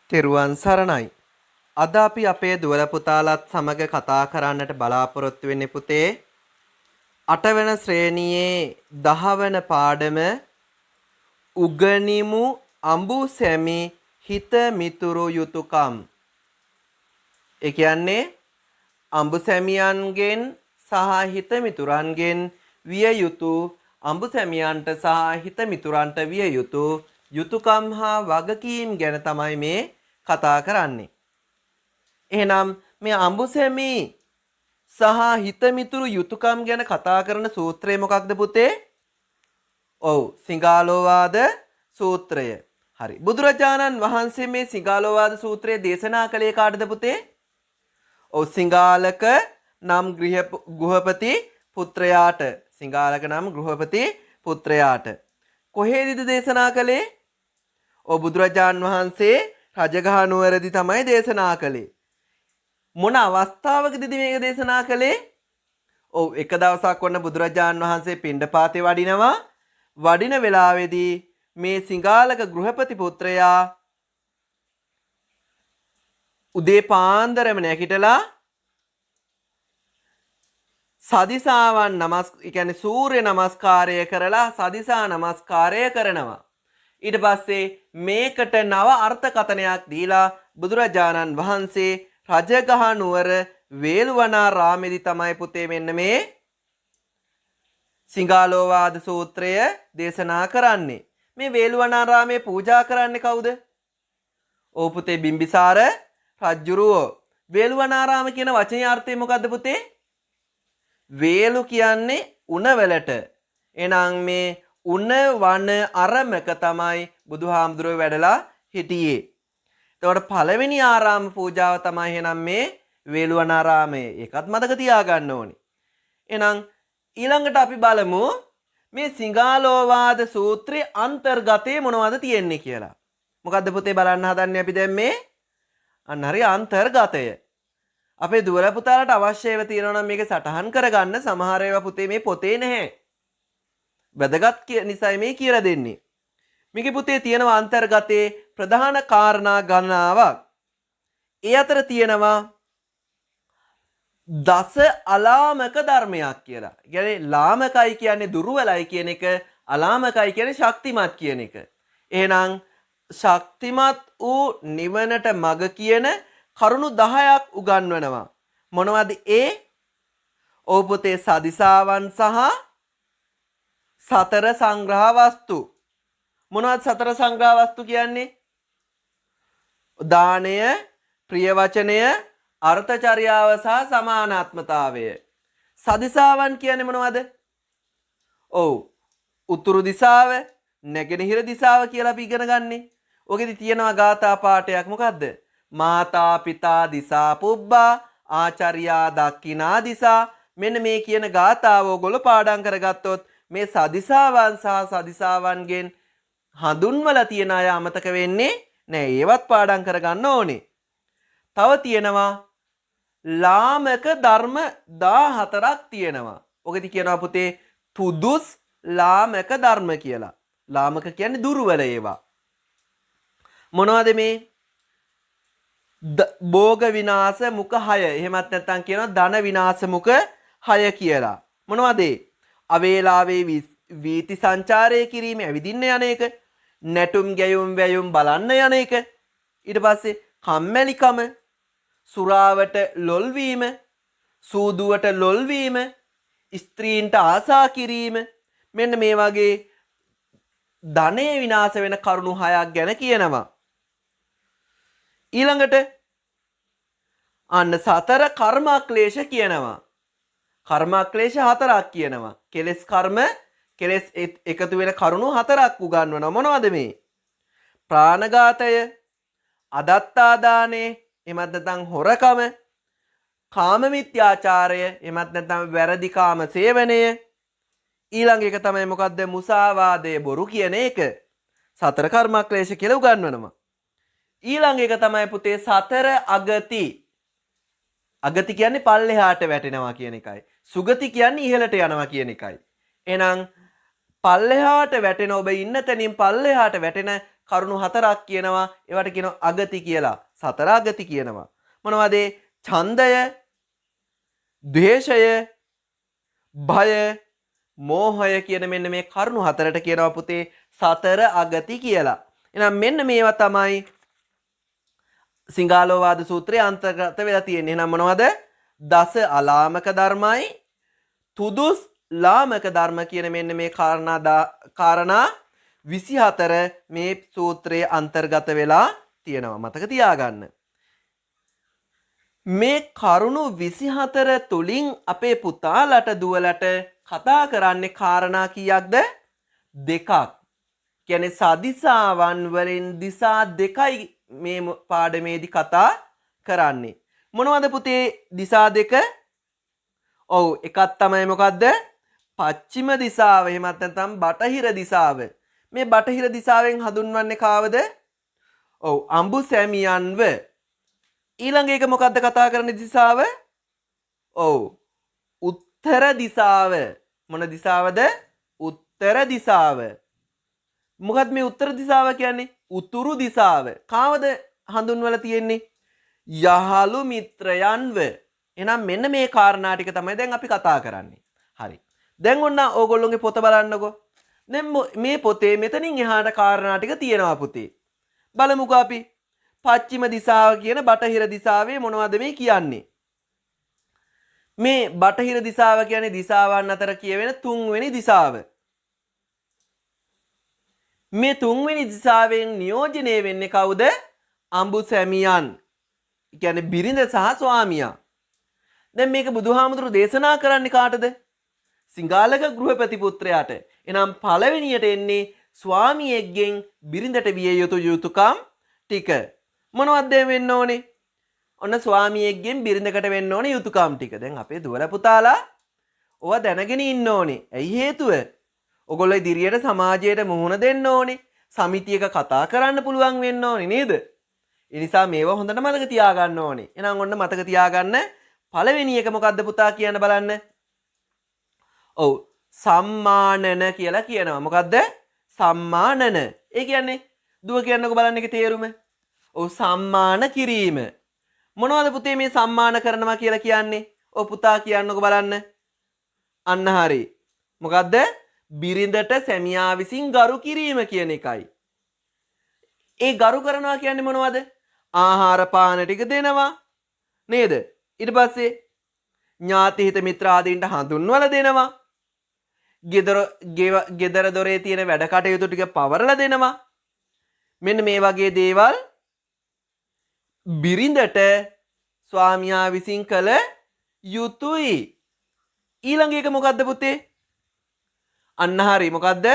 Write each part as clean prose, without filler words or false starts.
තෙරුවන් සරණයි. අද අපි අපේ දුවල පුතාලත් සමග කතා කරන්නට බලාපොරොත්තු වෙන්නේ පුතේ 8 වෙනි ශ්‍රේණියේ 10 වෙනි පාඩම උගනිමු අඹු සැමි හිත මිතුරු යුතුයකම්. ඒ කියන්නේ අඹු සැමියන්ගෙන් සහ හිත මිතුරන්ගෙන් විය යුතු අඹු සැමියන්ට සහ හිත මිතුරන්ට විය යුතු යුතුයකම් හා වගකීම් ගැන තමයි මේ කතා කරන්නේ. එහෙනම් මේ අඹුසැමි සහ හිතමිතුරු යුතුයකම් ගැන කතා කරන සූත්‍රය මොකක්ද පුතේ? ඔව්, සිඟාලෝවාද සූත්‍රය. හරි. බුදුරජාණන් වහන්සේ මේ සිඟාලෝවාද සූත්‍රය දේශනා කළේ කාටද පුතේ? ඔව්, සිඟාලක නම් ගෘහපති පුත්‍රයාට. සිඟාලක නම් ගෘහපති පුත්‍රයාට. කොහේදීද දේශනා කළේ? ඔව්, බුදුරජාණන් වහන්සේ රජගහ නුවරදී තමයි දේශනා කළේ. මොන අවස්ථාවකදීද මේක දේශනා කළේ? ඔව්, එක දවසක් වන්න බුදුරජාණන් වහන්සේ පිණ්ඩපාතේ වඩිනවා. වඩින වෙලාවේදී මේ සිඟාලක ගෘහපති පුත්‍රයා උදේ පාන්දරම නැගිටලා සදිසාවන් කියන්නේ සූර්ය නමස්කාරය කරලා සදිසා නමස්කාරය කරනවා. ඊට පස්සේ මේකට නව අර්ථකථනයක් දීලා බුදුරජාණන් වහන්සේ රජගහ නුවර වේළුවනාරාමේදී තමයි පුතේ මෙන්න මේ සිඟාලෝවාද සූත්‍රය දේශනා කරන්නේ. මේ වේළුවනාරාමේ පූජා කරන්නේ කවුද? ඕ පුතේ, බිම්බිසාර රජුරෝ. වේළුවනාරාම කියන වචනේ අර්ථය මොකද්ද පුතේ? වේලු කියන්නේ උණවලට. එහෙනම් මේ උණ වන අරමක තමයි බුදුහාමුදුරුවෝ වැඩලා හිටියේ. එතකොට පළවෙනි ආරාම පූජාව තමයි එහෙනම් මේ වේළුවනාරාමයේ. ඒකත් මතක තියාගන්න ඕනේ. එහෙනම් ඊළඟට අපි බලමු මේ සිඟාලෝවාද සූත්‍රයේ අන්තර්ගතයේ මොනවද තියෙන්නේ කියලා. මොකද්ද පුතේ බලන්න හදන්නේ අපි දැන් මේ? අන්න හරි, අන්තර්ගතය. අපේ දුවල පුතාලට අවශ්‍යව තියෙනවා නම් මේක සටහන් කරගන්න. සමහර ඒවා පුතේ මේ පොතේ නැහැ. වැදගත් නිසයි මේ කියලා දෙන්නේ. මේකේ පුතේ තියෙනවා අන්තර්ගතයේ ප්‍රධාන කාරණා ගණනාවක්. ඒ අතර තියෙනවා දස අලාමක ධර්මයක් කියලා. කියන්නේ ලාමකයි කියන්නේ දුර්වලයි කියන එක, අලාමකයි කියන්නේ ශක්තිමත් කියන එක. එහෙනම් ශක්තිමත් වූ නිවනට මඟ කියන කරුණු 10ක් උගන්වනවා. මොනවද ඒ? ඔව් පුතේ, සදිසාවන් සහ සතර සංග්‍රහ වස්තු. මොනවද සතර සංග්‍රහ වස්තු කියන්නේ? දානය, ප්‍රිය වචනය, අර්ථචර්යාව සහ සමානාත්මතාවය. සදිසාවන් කියන්නේ මොනවද? ඔව්, උතුරු දිසාව, නැගෙනහිර දිසාව කියලා අපි ඉගෙන ගන්නේ. ඔකෙදි තියෙනවා ගාථා පාඨයක්. මොකද්ද? මාතා පිතා දිසා පුබ්බා ආචාර්යා දක්ඛිනා දිසා. මෙන්න මේ කියන ගාථාව ඔයගොල්ලෝ පාඩම් කරගත්තොත් මේ සදිසාවන් සහ සදිසාවන්ගෙන් හඳුන්වලා තියෙන අය අමතක වෙන්නේ නෑ. ඒවත් පාඩම් කරගන්න ඕනේ. තව තියෙනවා ලාමක ධර්ම 14ක් තියෙනවා. ඔකෙදි කියනවා පුතේ තුදුස් ලාමක ධර්ම කියලා. ලාමක කියන්නේ දුර්වල ඒවා. මොනවද මේ? භෝග විනාශ මුඛ 6. එහෙමත් නැත්නම් කියනවා ධන විනාශ මුඛ 6 කියලා. මොනවද ඒ? අවේලාවේ වීති සංචාරය කිරීම, ඇවිදින්න යන එක, නැටුම් ගැයුම් වැයුම් බලන්න යන එක, ඊට පස්සේ කම්මැලිකම, සුරාවට ලොල් වීම, සූදුවට ලොල් වීම, ස්ත්‍රීන්ට ආසා කිරීම, මෙන්න මේ වගේ ධනය විනාශ වෙන කරුණු 6ක් ගැන කියනවා. ඊළඟට අන්න සතර කර්මක්ලේශ කියනවා. කර්මක්ලේශ 4ක් කියනවා. කෙලෙස් කර්ම, කෙලෙස් එකතු වෙන කරුණු 4ක් උගන්වනවා. මොනවද මේ? ප්‍රාණඝාතය, අදත්තාදානය, එමත් නැත්නම් හොරකම, කාම මිත්‍යාචාරය, එමත් නැත්නම් වැරදි කාම සේවනය. ඊළඟ එක තමයි මොකද්ද? මුසාවාදය, බොරු කියන එක. සතර කර්මක්ලේශ කියලා උගන්වනවා. ඊළඟ එක තමයි පුතේ සතර අගති. අගති කියන්නේ පල්ලෙහාට වැටෙනවා කියන එකයි. සුගති කියන්නේ ඉහළට යනවා කියන එකයි. එහෙනම් පල්ලෙහාට වැටෙන ඔබ ඉන්න තැනින් පල්ලෙහාට වැටෙන කරුණු හතරක් කියනවා. ඒවට කියනවා අගති කියලා. සතර අගති කියනවා. මොනවද? ඡන්දය, ද්වේෂය, භය, මෝහය කියන මෙන්න මේ කරුණු හතරට කියනවා පුතේ සතර අගති කියලා. එහෙනම් මෙන්න මේවා තමයි සිංහාලෝවාද සූත්‍රයේ අන්තර්ගත වෙලා තියෙන්නේ. එහෙනම් මොනවද? දස අලාමක ධර්මයි, තුදුස් ලාමක ධර්ම කියන මෙන්න මේ කාරණා 24 මේ සූත්‍රයේ අන්තර්ගත වෙලා තියෙනවා. මතක තියාගන්න. මේ කරුණු 24 තුලින් අපේ පුතාලට දුවලට කතා කරන්නේ කාරණා කීයක්ද? දෙකක්. කියන්නේ සදිසාවන් වලින් දිසා දෙකයි මේ පාඩමේදී කතා කරන්නේ. මොනවද පුතේ දිසා දෙක? ඔව් එකක් තමයි මොකද්ද? පශ්චිම දිසාව. එහෙමත් නැත්නම් බටහිර දිසාව. මේ බටහිර දිසාවෙන් හඳුන්වන්නේ කාවද? ඔව් අඹු සැමියන්ව. ඊළඟ එක මොකද්ද කතා කරන දිසාව? ඔව් උත්තර දිසාව. මොන දිසාවද? උත්තර දිසාව. මොකක්ද මේ උත්තර දිසාව කියන්නේ? උතුරු දිසාව. කාවද හඳුන්වලා තියෙන්නේ? යහළු මිත්‍රයන්ව. එහෙනම් මෙන්න මේ කාරණා ටික තමයි දැන් අපි කතා කරන්නේ. හරි. දැන් ඔන්න ඕගොල්ලෝගේ පොත බලන්නකෝ. දැන් මේ පොතේ මෙතනින් එහාට කාරණා ටික තියෙනවා පුතේ. බලමුකෝ අපි. පශ්චිම දිසාව කියන බටහිර දිසාවේ මොනවද මේ කියන්නේ? මේ බටහිර දිසාව කියන්නේ දිසාවන් අතර කියවෙන තුන්වෙනි දිසාව. මේ තුන්වෙනි දිසාවෙන් නියෝජනය වෙන්නේ කවුද? අඹු සැමියන්. කියන්නේ බිරිඳ සහ ස්වාමියා. දැන් මේක බුදුහාමුදුරු දේශනා කරන්නේ කාටද? සිංහාලක ගෘහපති පුත්‍රයාට. එනම් පළවෙනියට එන්නේ ස්වාමියෙක්ගෙන් බිරිඳට විය යුතු යුතුයකම් ටික. මොනවද වෙන්න ඕනේ? ඔන්න ස්වාමියෙක්ගෙන් බිරිඳකට වෙන්න ඕනේ යුතුයකම් ටික. දැන් අපේ දුවලා පුතාලා ඕවා දැනගෙන ඉන්න ඕනේ. ඇයි හේතුව? ඔගොල්ලෝ ඉදිරියට සමාජයට මුහුණ දෙන්න ඕනේ. සමිතියක කතා කරන්න පුළුවන් වෙන්න ඕනේ නේද? ඒ නිසා මේවා හොඳට මතක තියාගන්න ඕනේ. එහෙනම් ඔන්න මතක තියාගන්න පළවෙනි එක මොකද්ද පුතා කියන්න බලන්න. ඔව් සම්මානන කියලා කියනවා. මොකද්ද? සම්මානන. ඒ කියන්නේ දුව කියන්නකෝ බලන්න ඒකේ තේරුම. ඔව් සම්මාන කිරීම. මොනවද පුතේ මේ සම්මාන කරනවා කියලා කියන්නේ? ඔව් පුතා කියන්නකෝ බලන්න. අන්න හරි. මොකද්ද? බිරිඳට සැමියා විසින් ගරු කිරීම කියන එකයි. ඒ ගරු කරනවා කියන්නේ මොනවද? ආහාර පාන ටික දෙනවා නේද? ඊට පස්සේ ඥාති හිත මිත්‍ර ආදීන්ට හඳුන්වලා දෙනවා. ගෙදර දොරේ තියෙන වැඩ කටයුතු ටික පවරලා දෙනවා. මෙන්න මේ වගේ දේවල් බිරිඳට ස්වාමියා විසින් කළ යුතුයි. ඊළඟ එක මොකද්ද පුතේ? අන්න හරි මොකද්ද?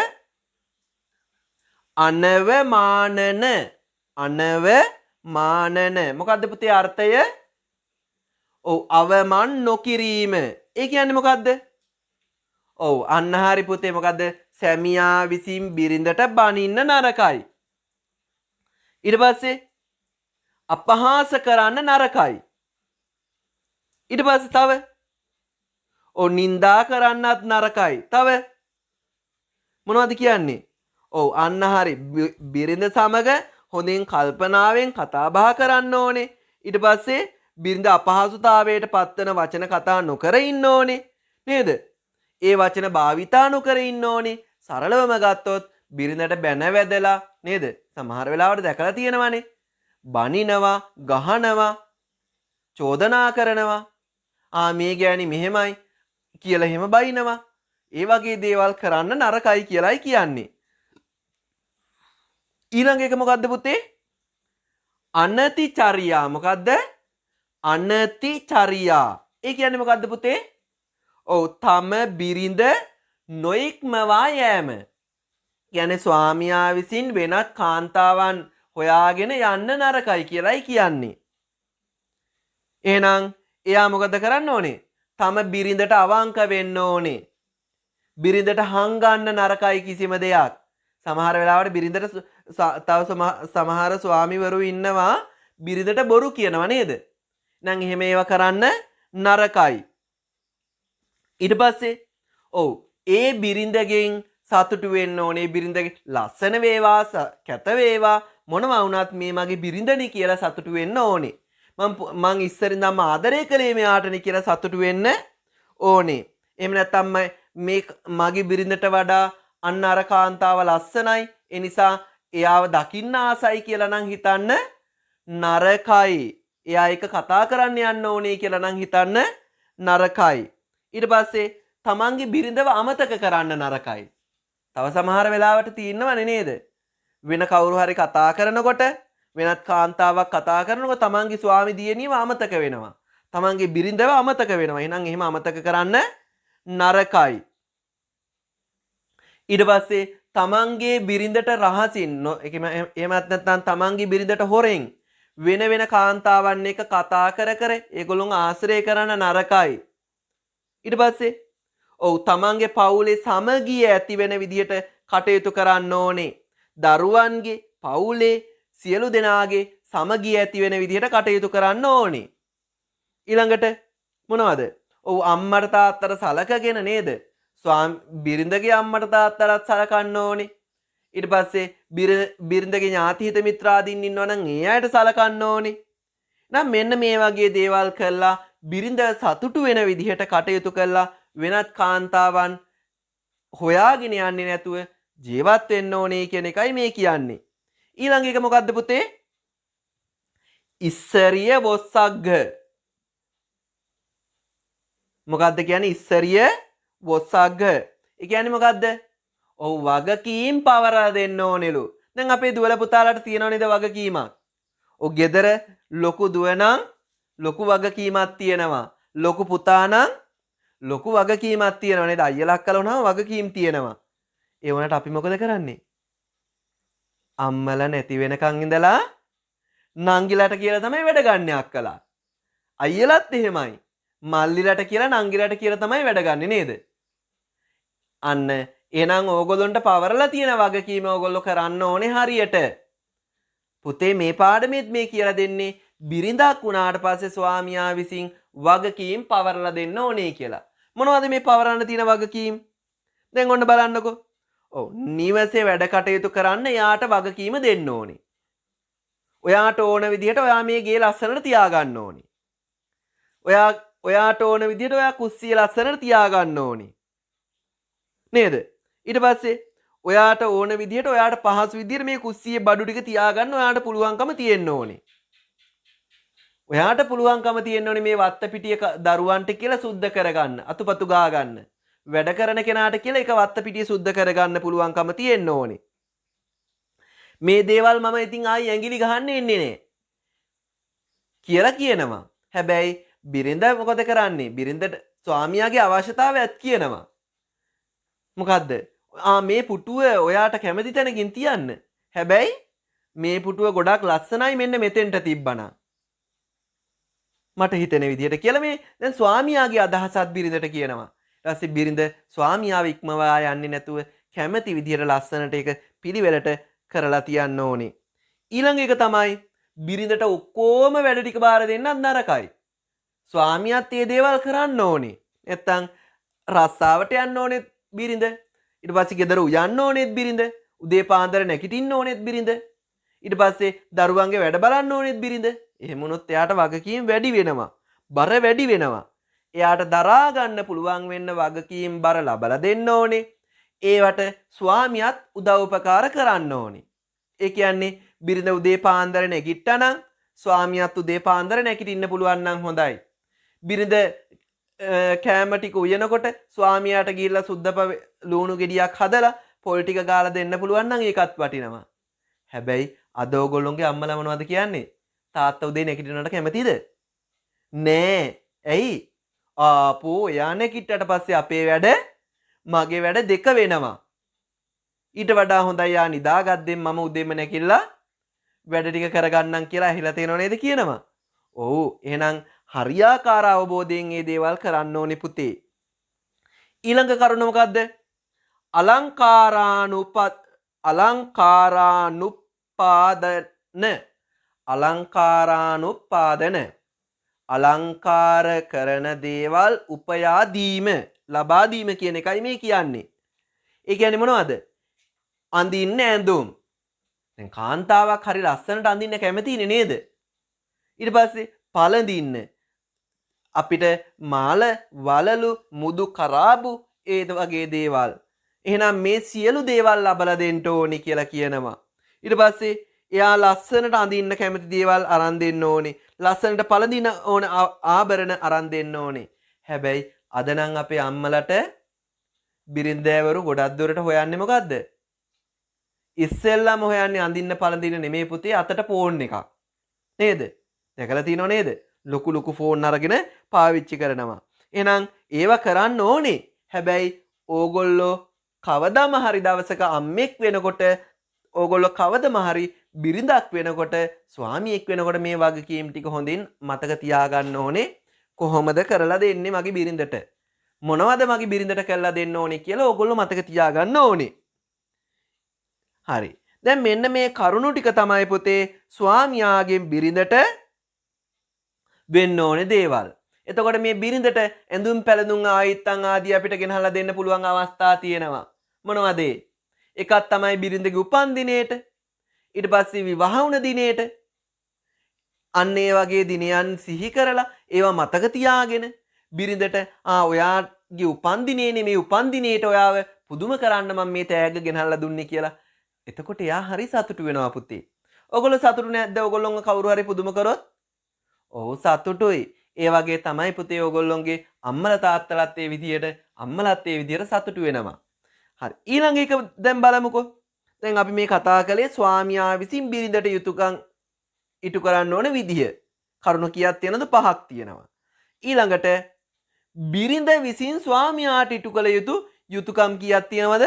අනවමානන. අනවමානන. මොකද්ද පුතේ අර්ථය? ඔව් අවමන් නොකිරීම. ඒ කියන්නේ මොකද්ද? ඔව් අන්න හරි පුතේ මොකද්ද? සැමියා විසින් බිරිඳට බනින්න නරකයි. ඊට පස්සේ අපහාස කරන්න නරකයි. ඊට පස්සේ තව ඔව් නිඳා කරන්නත් නරකයි. තව මොනවද කියන්නේ? ඔව් අන්න හරි බිරිඳ සමග හොඳින් කල්පනාවෙන් කතා බහ කරන්න ඕනේ. ඊට පස්සේ බිරිඳ අපහසුතාවයට පත්වන වචන කතා නොකර ඉන්න ඕනේ නේද? ඒ වචන භාවිතා නොකර ඉන්න ඕනේ. සරලවම ගත්තොත් බිරිඳට බැන වැදලා නේද? සමහර වෙලාවට දැකලා තියෙනවානේ. බනිනවා, ගහනවා, චෝදනා කරනවා. මේ ගෑණි මෙහෙමයි කියලා එහෙම බයිනවා. ඒ වගේ දේවල් කරන්න නරකයි කියලායි කියන්නේ. ඊළඟ එක මොකද්ද පුතේ? අනතිචර්යා. මොකද්ද? අනතිචර්යා. ඒ කියන්නේ මොකද්ද පුතේ? ඔව් තම බිරිඳ නොඉක්මවා යෑම. කියන්නේ ස්වාමියා විසින් වෙනත් කාන්තාවන් හොයාගෙන යන්න නරකයි කියලායි කියන්නේ. එහෙනම් එයා මොකද කරන්න ඕනේ? තම බිරිඳට අවංක වෙන්න ඕනේ. බිරිඳට හංගන්න නරකයි කිසිම දෙයක්. සමහර වෙලාවට බිරිඳට තව සමහර ස්වාමිවරු ඉන්නවා බිරිඳට බොරු කියනවා නේද? නම් එහෙම ඒවා කරන්න නරකයි. ඊට පස්සේ ඔව් ඒ බිරිඳගෙන් සතුටු වෙන්න ඕනේ බිරිඳගේ ලස්සන වේවා කැත වේවා මොනවා වුණත් මේ මගේ බිරිඳනේ කියලා සතුටු වෙන්න ඕනේ. මං ඉස්සරින් නම් ආදරය කළේ මෙයාටනේ කියලා සතුටු වෙන්න ඕනේ. එහෙම නැත්නම් මේ මගේ බිරිඳට වඩා අන්න අර කාන්තාව ලස්සනයි. ඒ නිසා එයාව දකින්න ආසයි කියලා නම් හිතන්න නරකයි. එයා එක කතා කරන්න යන්න ඕනේ කියලා නම් හිතන්න නරකයි. ඊට පස්සේ තමන්ගේ බිරිඳව අමතක කරන්න නරකයි. තව සමහර වෙලාවට තියෙනවනේ නේද? වෙන කවුරු හරි කතා කරනකොට වෙනත් කාන්තාවක් කතා කරනකොට තමන්ගේ ස්වාමි දියණියව අමතක වෙනවා. තමන්ගේ බිරිඳව අමතක වෙනවා. එහෙනම් එහෙම අමතක කරන්න නරකයි. ඊට පස්සේ තමන්ගේ බිරිඳට රහසින් එහෙමත් නැත්නම් තමන්ගේ බිරිඳට හොරෙන් වෙන කාන්තාවන් එක කතා කර ඒගොල්ලොන් ආශ්‍රය කරන්න නරකයි. ඊට පස්සේ තමන්ගේ පවුලේ සමගිය ඇති වෙන විදිහට කටයුතු කරන්න ඕනේ. දරුවන්ගේ පවුලේ සියලු දෙනාගේ සමගිය ඇති වෙන විදිහට කටයුතු කරන්න ඕනේ. ඊළඟට මොනවද? අම්මට තාත්තට සලකගෙන නේද? බිරිඳගේ අම්මට තාත්තටත් සලකන්න ඕනේ. ඊට පස්සේ බිරිඳගේ ඥාති හිත මිත්‍රාදීන් ඉන්නවා නම් ඒ අයට සලකන්න ඕනේ. නම් මෙන්න මේ වගේ දේවල් කළා බිරිඳ සතුටු වෙන විදිහට කටයුතු කළා වෙනත් කාන්තාවන් හොයාගෙන යන්නේ නැතුව ජීවත් වෙන්න ඕනේ කියන එකයි මේ කියන්නේ. ඊළඟ එක මොකද්ද පුතේ? ඉස්සරිය වොස්සග්ග. මොකද්ද කියන්නේ ඉස්සරිය වොස්සග්ග? ඒ කියන්නේ මොකද්ද? වගකීම් පවරලා දෙන්න ඕනෙලු. දැන් අපේ දුවල පුතාලාට තියෙනව නේද වගකීමක්? ගෙදර ලොකු දුව නම් ලොකු වගකීමක් තියෙනවා. ලොකු පුතා නම් ලොකු වගකීමක් තියෙනවා නේද? අයියලා අක්කලා වුණාම වගකීම් තියෙනවා. ඒ වුණාට අපි මොකද කරන්නේ? අම්මලා නැති වෙනකන් ඉඳලා නංගිලාට කියලා තමයි වැඩ ගන්න අක්කලා. අයියලාත් එහෙමයි. මල්ලිලාට කියලා නංගිලාට කියලා තමයි වැඩ ගන්නෙ නේද? අන්න එහෙනම් ඕගොල්ලන්ට පවරලා තියෙන වගකීම ඕගොල්ලෝ කරන්න ඕනේ හරියට. පුතේ මේ පාඩමෙත් මේ කියලා දෙන්නේ බිරිඳක් වුණාට පස්සේ ස්වාමියා විසින් වගකීම් පවරලා දෙන්න ඕනේ කියලා. මොනවද මේ පවරන්න තියෙන වගකීම්? දැන් ඔන්න බලන්නකෝ. නිවසේ වැඩ කටයුතු කරන්න එයාට වගකීම දෙන්න ඕනේ. ඔයාට ඕන විදිහට ඔයා මේ ගේ ලස්සනට තියාගන්න ඕනේ. ඔයාට ඕන විදිහට ඔයා කුස්සිය ලස්සනට තියාගන්න ඕනේ. නේද? ඊට පස්සේ ඔයාට ඕන විදිහට ඔයාට පහසු විදිහට මේ කුස්සියේ බඩු ටික තියාගන්න ඔයාට පුළුවන්කම තියෙන්න ඕනේ. ඔයාට පුළුවන්කම තියෙන්න ඕනේ මේ වත්ත පිටිය දරුවන්ට කියලා සුද්ධ කරගන්න, අතුපතු ගා ගන්න. වැඩ කරන කෙනාට කියලා එක වත්ත පිටිය සුද්ධ කරගන්න පුළුවන්කම තියෙන්න ඕනේ. මේ දේවල් මම ඉතින් ආයි ඇඟිලි ගහන්න එන්නේ නෑ කියලා කියනවා. හැබැයි බිරිඳ මොකද කරන්නේ? බිරිඳට ස්වාමියාගේ අවශ්‍යතාවයත් කියනවා. මොකද්ද? මේ පුටුව ඔයාට කැමති තැනකින් තියන්න. හැබැයි මේ පුටුව ගොඩක් ලස්සනයි මෙන්න මෙතෙන්ට තිබ්බනම්. මට හිතෙන විදිහට කියලා මේ දැන් ස්වාමියාගේ අදහසත් බිරිඳට කියනවා. ඊට පස්සේ බිරිඳ ස්වාමියාව ඉක්මවා යන්නේ නැතුව කැමති විදිහට ලස්සනට ඒක පිළිවෙලට කරලා තියන්න ඕනේ. ඊළඟ එක තමයි බිරිඳට ඔක්කොම වැඩ ටික බාර දෙන්නත් නරකයි. ස්වාමියාත් මේ දේවල් කරන්න ඕනේ. නැත්තම් රස්සාවට යන්න ඕනේ බිරිඳ. ඊට පස්සේ ගෙදර උයන්න ඕනේත් බිරිඳ. උදේ පාන්දර නැගිටින්න ඕනේත් බිරිඳ. ඊට පස්සේ දරුවන්ගේ වැඩ බලන්න ඕනේත් බිරිඳ. එහෙම වුණොත් එයාට වගකීම් වැඩි වෙනවා. බර වැඩි වෙනවා. එයාට දරා ගන්න පුළුවන් වෙන්න වගකීම් බර ලබලා දෙන්න ඕනේ. ඒවට ස්වාමියාත් උදව් උපකාර කරන්න ඕනේ. ඒ කියන්නේ බිරිඳ උදේ පාන්දර නැගිට්ටනම් ස්වාමියාත් උදේ පාන්දර නැගිටින්න පුළුවන් නම් හොඳයි. බිරිඳ කෑම ටික උයනකොට ස්වාමියාට ගිහිල්ලා සුද්ධප ලුණු ගෙඩියක් හදලා පොල් ටික ගාලා දෙන්න පුළුවන් නම් ඒකත් වටිනවා. හැබැයි අද ඕගොල්ලෝගේ අම්මලා මොනවද කියන්නේ? තාත්තා උදේ නැගිටිනවට කැමතිද? නෑ. ඇයි? ආපෝ එයා නැගිට්ටට පස්සේ අපේ වැඩ මගේ වැඩ දෙක වෙනවා. ඊට වඩා හොඳයි යා නිදාගද්දෙන් මම උදේම නැගිටලා වැඩ ටික කරගන්නම් කියලා ඇහිලා තේනව නේද කියනවා. ඔව් එහෙනම් හරියාකාර අවබෝධයෙන් මේ දේවල් කරන්න ඕනේ පුතේ. ඊළඟ කරුණ මොකද්ද? අලංකාරානුපාදන අලංකාර කරන දේවල් උපයා දීම ලබා දීම කියන එකයි මේ කියන්නේ. ඒ කියන්නේ මොනවද? අඳින්න ඇඳුම්. දැන් කාන්තාවක් හරි ලස්සනට අඳින්න කැමතිනේ නේද? ඊට පස්සේ පළඳින්න අපිට මාල වලලු මුදු කරාබු ඒ වගේ දේවල්. එහෙනම් මේ සියලු දේවල් ලබලා දෙන්න ඕනි කියලා කියනවා. ඊට පස්සේ එයා ලස්සනට අඳින්න කැමති දේවල් අරන් දෙන්න ඕනේ. ලස්සනට පළඳින ඕන ආභරණ අරන් දෙන්න ඕනේ. හැබැයි අද නම් අපේ අම්මලට බිරින්දෑවරු ගොඩක් දුරට හොයන්නේ මොකද්ද? ඉස්සෙල්ලාම හොයන්නේ අඳින්න පළඳින්න නෙමෙයි පුතේ අතට ෆෝන් එකක්. නේද? දැකලා තියෙනව නේද? ලොකු ලොකු ෆෝන් අරගෙන පාවිච්චි කරනවා. එහෙනම් ඒවා කරන්න ඕනේ. හැබැයි ඕගොල්ලෝ කවදාම හරි දවසක අම්මෙක් වෙනකොට ඕගොල්ලෝ කවදම හරි බිරිඳක් වෙනකොට ස්වාමියෙක් වෙනකොට මේ වගකීම් ටික හොඳින් මතක තියාගන්න ඕනේ. කොහොමද කරලා දෙන්නේ මගේ බිරිඳට? මොනවද මගේ බිරිඳට කරලා දෙන්න ඕනේ කියලා ඕගොල්ලෝ මතක තියාගන්න ඕනේ. හරි. දැන් මෙන්න මේ කරුණු ටික තමයි පුතේ ස්වාමියාගෙන් බිරිඳට වෙන්න ඕනේ දේවල්. එතකොට මේ බිරිඳට ඇඳුම් පැළඳුම් ආයිත්තන් ආදී අපිට ගෙනහලා දෙන්න පුළුවන් අවස්ථා තියෙනවා. මොනවද ඒ? එකක් තමයි බිරිඳගේ උපන්දිනේට, ඊට පස්සේ විවාහ වුණ දිනේට. අන්න ඒ වගේ දිනයන් සිහි කරලා ඒවා මතක තියාගෙන බිරිඳට ඔයාගේ උපන්දිනේනේ මේ උපන්දිනේට ඔයාව පුදුම කරන්න මම මේ තෑග්ග ගෙනහලා දුන්නේ කියලා. එතකොට එයා හරි සතුටු වෙනවා පුතේ. ඔයගොල්ලෝ සතුටු නැද්ද? ඔයගොල්ලෝම කවුරු හරි පුදුම කරොත්? ඔව් සතුටුයි. ඒ වගේ තමයි පුතේ ඔයගොල්ලෝගේ අම්මලා තාත්තලාත් ඒ විදියට අම්මලාත් ඒ විදියට සතුටු වෙනවා. හරි. ඊළඟ එක දැන් බලමුකෝ. දැන් අපි මේ කතා කළේ ස්වාමියා විසින් බිරිඳට යුතුයකම් ඉටු කරන්න ඕන විදිය. කරුණු කීයක් තියෙනවද? 5ක් තියෙනවා. ඊළඟට බිරිඳ විසින් ස්වාමියාට ඉටු කළ යුතු යුතුයකම් කීයක් තියෙනවද?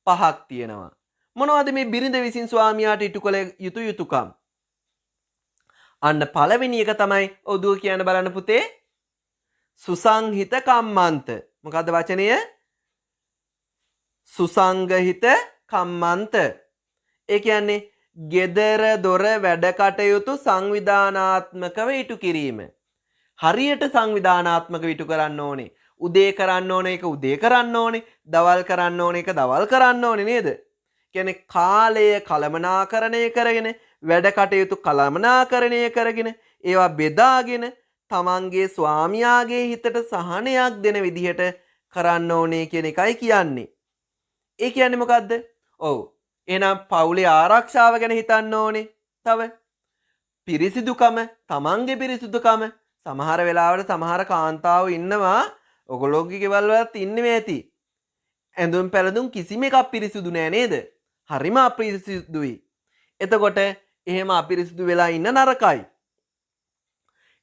5ක් තියෙනවා. මොනවද මේ බිරිඳ විසින් ස්වාමියාට ඉටු කළ යුතු යුතුයකම්? අන්න පළවෙනි එක තමයි ඔදුව කියන්න බලන්න පුතේ. සුසංහිත කම්මන්ත. මොකද්ද වචනය? සුසංගහිත කම්මන්ත. ඒ කියන්නේ gedara dora වැඩ කටයුතු සංවිධානාත්මකව ඉටු කිරීම. හරියට සංවිධානාත්මකව ඉටු කරන්න ඕනේ. උදේ කරන්න ඕනේ ඒක උදේ කරන්න ඕනේ. දවල් කරන්න ඕනේ ඒක දවල් කරන්න ඕනේ නේද? කියන්නේ කාලය කළමනාකරණය කරගෙන වැඩ කටයුතු කළමනාකරණය කරගෙන ඒවා බෙදාගෙන තමන්ගේ ස්වාමියාගේ හිතට සහනයක් දෙන විදිහට කරන්න ඕනේ කියන එකයි කියන්නේ. ඒ කියන්නේ මොකද්ද? ඔව්. එහෙනම් පවුලේ ආරක්ෂාව ගැන හිතන්න ඕනේ. තව පිරිසිදුකම, තමන්ගේ පිරිසිදුකම. සමහර වෙලාවට සමහර කාන්තාවෝ ඉන්නවා ඔගොල්ලෝගේ ගෙවල් වලත් ඉන්නේ ඇති. ඇඳුම් පැළඳුම් කිසිම එකක් පිරිසිදු නෑ නේද? හරිම අපිරිසිදුයි. එතකොට එහෙම අපිරිසිදු වෙලා ඉන්න නරකයි.